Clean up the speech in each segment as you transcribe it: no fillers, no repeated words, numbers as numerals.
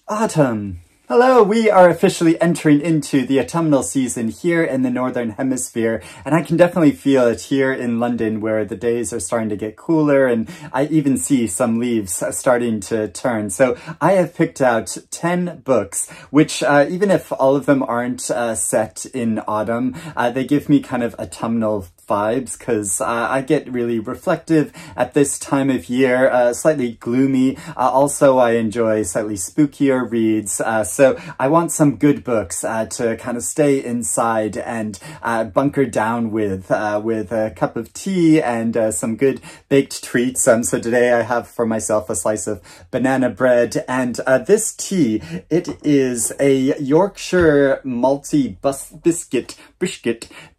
Autumn. Hello, we are officially entering into the autumnal season here in the Northern Hemisphere, and I can definitely feel it here in London where the days are starting to get cooler and I even see some leaves starting to turn. So I have picked out 10 books, which even if all of them aren't set in autumn, they give me kind of autumnal vibes because I get really reflective at this time of year, slightly gloomy. Also, I enjoy slightly spookier reads. So I want some good books to kind of stay inside and bunker down with a cup of tea and some good baked treats. So today I have for myself a slice of banana bread and this tea. It is a Yorkshire malty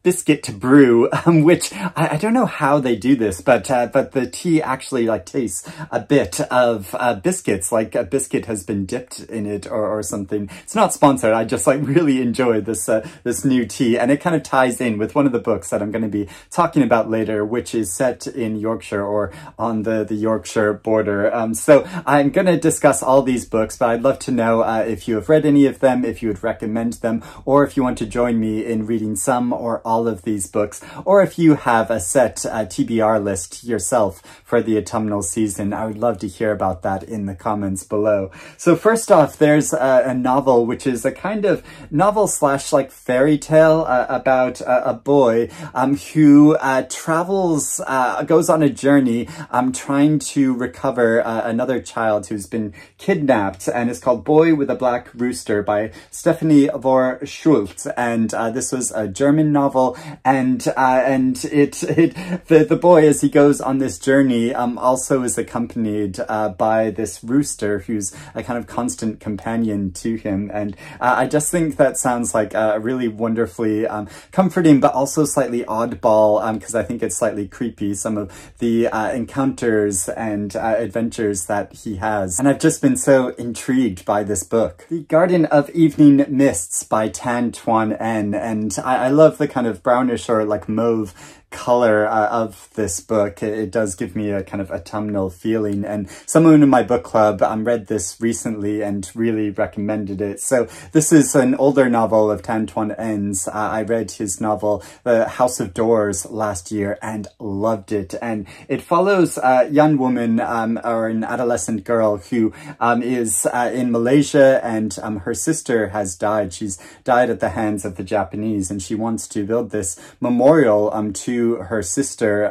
biscuit brew, which I don't know how they do this, but the tea actually like tastes a bit of biscuits, like a biscuit has been dipped in it or something. It's not sponsored. I just like really enjoy this this new tea, and it kind of ties in with one of the books that I'm going to be talking about later, which is set in Yorkshire or on the Yorkshire border. So I'm going to discuss all these books, but I'd love to know if you have read any of them, if you would recommend them, or if you want to join me in reading some or all of these books, or if you have a set TBR list yourself for the autumnal season. I would love to hear about that in the comments below. So first off, there's a novel which is a kind of novel slash like fairy tale about a boy who travels, goes on a journey trying to recover another child who's been kidnapped, and it's called Boy with a Black Rooster by Stefanie Schulte. And this was a German novel, and the boy, as he goes on this journey, also is accompanied by this rooster who's a kind of constant companion to him. And I just think that sounds like a really wonderfully comforting, but also slightly oddball, because I think it's slightly creepy, some of the encounters and adventures that he has. And I've just been so intrigued by this book. The Garden of Evening Mists by Twan, and I love the kind of brownish or like mauve color of this book. It does give me a kind of autumnal feeling, and someone in my book club read this recently and really recommended it. So this is an older novel of Twan's. I read his novel The House of Doors last year and loved it, and it follows a young woman or an adolescent girl who is in Malaysia, and her sister has died. She's died at the hands of the Japanese, and she wants to build this memorial to her sister.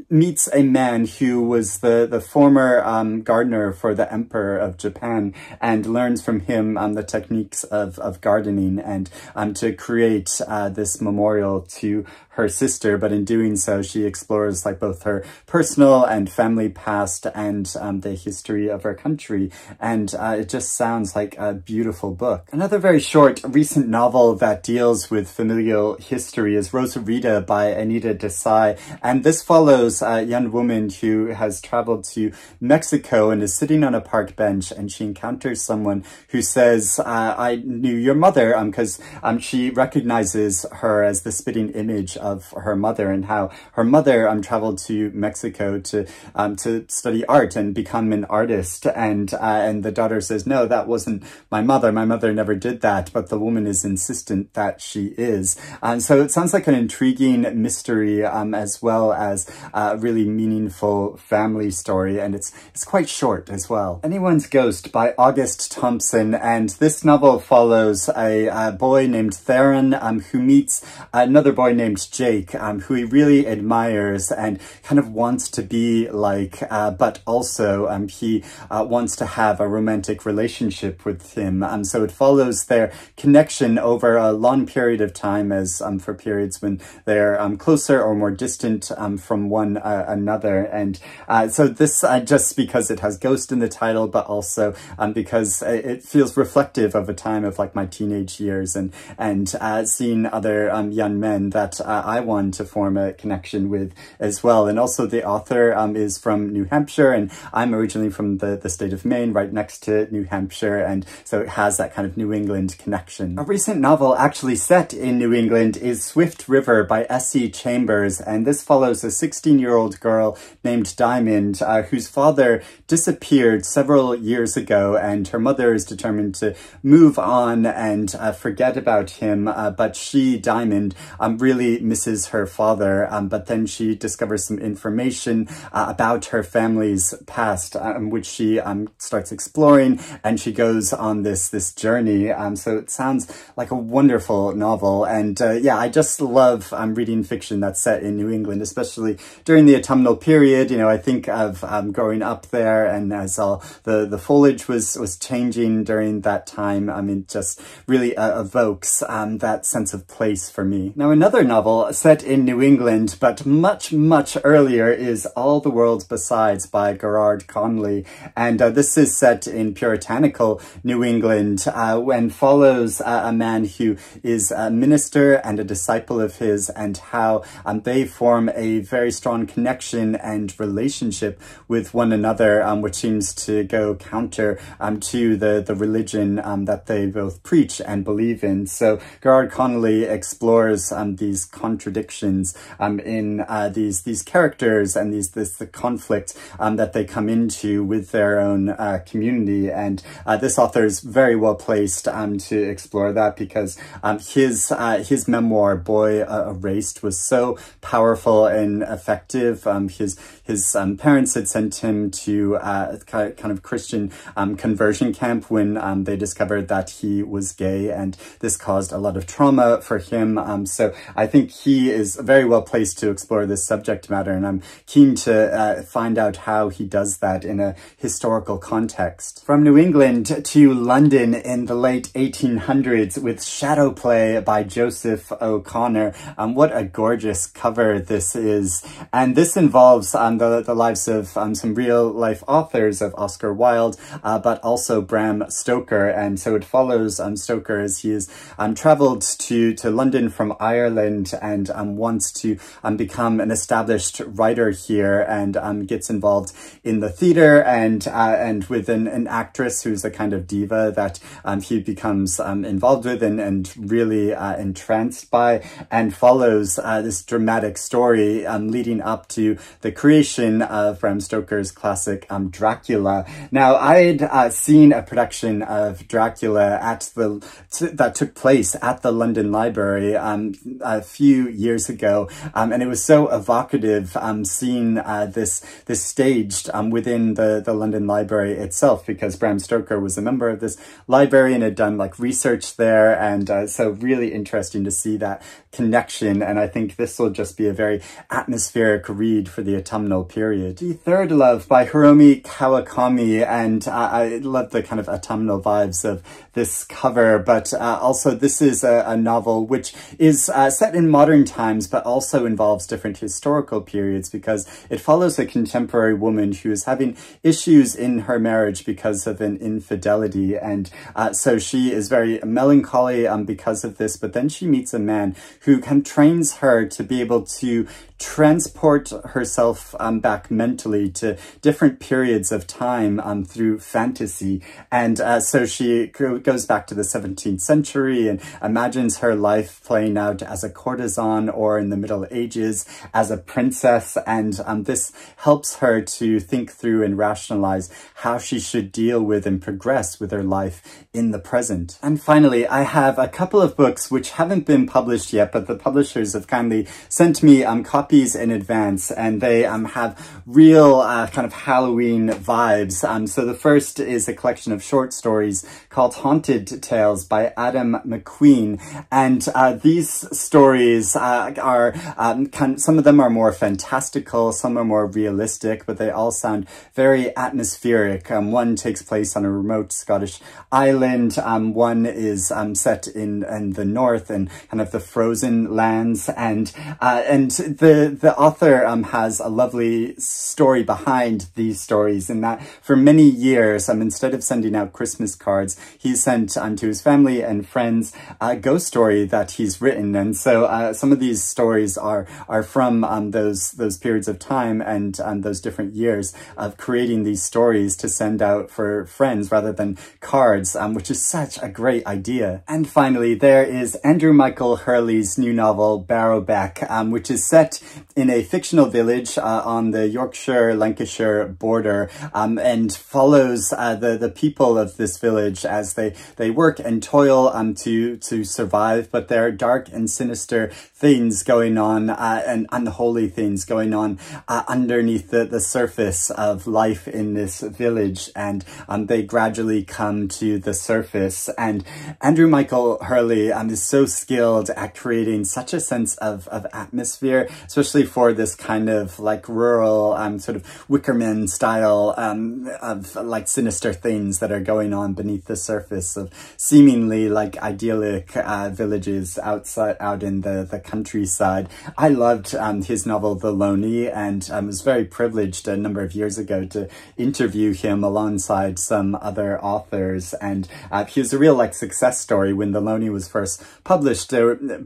Meets a man who was the former gardener for the Emperor of Japan, and learns from him the techniques of gardening and to create this memorial to her sister. But in doing so, she explores like both her personal and family past and the history of her country, and it just sounds like a beautiful book. Another very short recent novel that deals with familial history is Rosarita by Anita Desai, and this follows a young woman who has traveled to Mexico and is sitting on a park bench, and she encounters someone who says, I knew your mother, because she recognizes her as the spitting image of her mother, and how her mother traveled to Mexico to study art and become an artist. And the daughter says, no, that wasn't my mother. My mother never did that. But the woman is insistent that she is. And so it sounds like an intriguing mystery, as well as a really meaningful family story. And it's quite short as well. Anyone's Ghost by August Thompson. And this novel follows a boy named Theron, who meets another boy named Jake, who he really admires and kind of wants to be like, but also he wants to have a romantic relationship with him. So it follows their connection over a long period of time, as for periods when they're closer or more distant from one another. And so this, just because it has ghost in the title, but also because it feels reflective of a time of like my teenage years and seeing other young men that I want to form a connection with as well. And also the author is from New Hampshire, and I'm originally from the state of Maine, right next to New Hampshire, and so it has that kind of New England connection. A recent novel actually set in New England is Swift River by Essie Chambers, and this follows a 16-year-old girl named Diamond whose father disappeared several years ago, and her mother is determined to move on and forget about him, but she, Diamond, really misses her father, but then she discovers some information about her family's past, which she starts exploring, and she goes on this journey. So it sounds like a wonderful novel, and yeah, I just love reading fiction that's set in New England, especially during the autumnal period. You know, I think of growing up there, and as all the foliage was changing during that time, it just really evokes that sense of place for me. Now, another novel set in New England, but much, much earlier, is All the World Besides by Garrard Conley, and this is set in puritanical New England and follows a man who is a minister and a disciple of his, and how they form a very strong connection and relationship with one another, which seems to go counter to the religion that they both preach and believe in. So Garrard Conley explores these contradictions in these characters and the conflict that they come into with their own community, and this author is very well placed to explore that, because his memoir Boy Erased was so powerful and effective. His parents had sent him to kind of Christian conversion camp when they discovered that he was gay, and this caused a lot of trauma for him. So I think he is very well placed to explore this subject matter, and I'm keen to find out how he does that in a historical context. From New England to London in the late 1800s with Shadowplay by Joseph O'Connor. What a gorgeous cover this is. And this involves the lives of some real life authors of Oscar Wilde, but also Bram Stoker. And so it follows Stoker as he is traveled to London from Ireland, and wants to become an established writer here, and gets involved in the theater and with an actress who's a kind of diva that he becomes involved with and really entranced by, and follows this dramatic story leading up to the creation of Bram Stoker's classic Dracula. Now, I'd seen a production of Dracula that took place at the London Library a few years ago, and it was so evocative seeing this staged within the London Library itself, because Bram Stoker was a member of this library and had done like research there, and so really interesting to see that connection, and I think this will just be a very atmospheric read for the autumnal period. The Third Love by Hiromi Kawakami, and I love the kind of autumnal vibes of this cover, but also this is a novel which is set in modern times, but also involves different historical periods, because it follows a contemporary woman who is having issues in her marriage because of an infidelity, and so she is very melancholy because of this, but then she meets a man who trains her to be able to transport herself back mentally to different periods of time through fantasy. And so she goes back to the 17th century and imagines her life playing out as a courtesan, or in the Middle Ages as a princess, and this helps her to think through and rationalize how she should deal with and progress with her life in the present. And finally, I have a couple of books which haven't been published yet, but the publishers have kindly sent me copies in advance, and they have real kind of Halloween vibes. So the first is a collection of short stories called Haunted Tales by Adam MacQueen, and these stories are some of them are more fantastical, some are more realistic, but they all sound very atmospheric. One takes place on a remote Scottish island, one is set in the north and kind of the frozen lands, and the author has a lovely story behind these stories, in that for many years, instead of sending out Christmas cards, he sent to his family and friends a ghost story that he's written. And so some of these stories are from those periods of time and those different years of creating these stories to send out for friends rather than cards, which is such a great idea. And finally, there is Andrew Michael Hurley's new novel, Barrowbeck, which is set in a fictional village on the Yorkshire-Lancashire border, and follows the people of this village as they work and toil to survive, but there are dark and sinister things going on and unholy things going on underneath the surface of life in this village, and they gradually come to the surface. And Andrew Michael Hurley is so skilled at creating such a sense of atmosphere, especially for this kind of like rural sort of Wickerman style of like sinister things that are going on beneath the surface of seemingly like idyllic villages out in the countryside. I loved his novel The Lonely, and was very privileged a number of years ago to interview him alongside some other authors, and he was a real like success story. When The Lonely was first published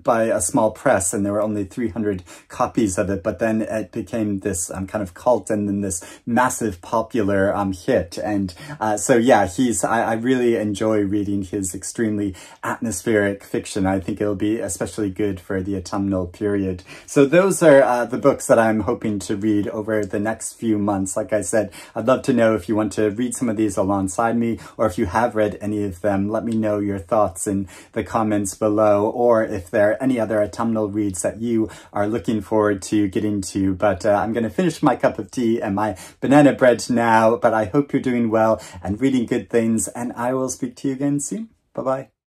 by a small press, and there were only 300 copies of it, but then it became this kind of cult and then this massive popular hit. And so yeah, I really enjoy reading his extremely atmospheric fiction. I think it'll be especially good for the autumnal period. So those are the books that I'm hoping to read over the next few months. Like I said, I'd love to know if you want to read some of these alongside me, or if you have read any of them. Let me know your thoughts in the comments below, or if there are any other autumnal reads that you are looking forward to getting to. But I'm going to finish my cup of tea and my banana bread now, but I hope you're doing well and reading good things, and I will speak to you again soon. Bye-bye.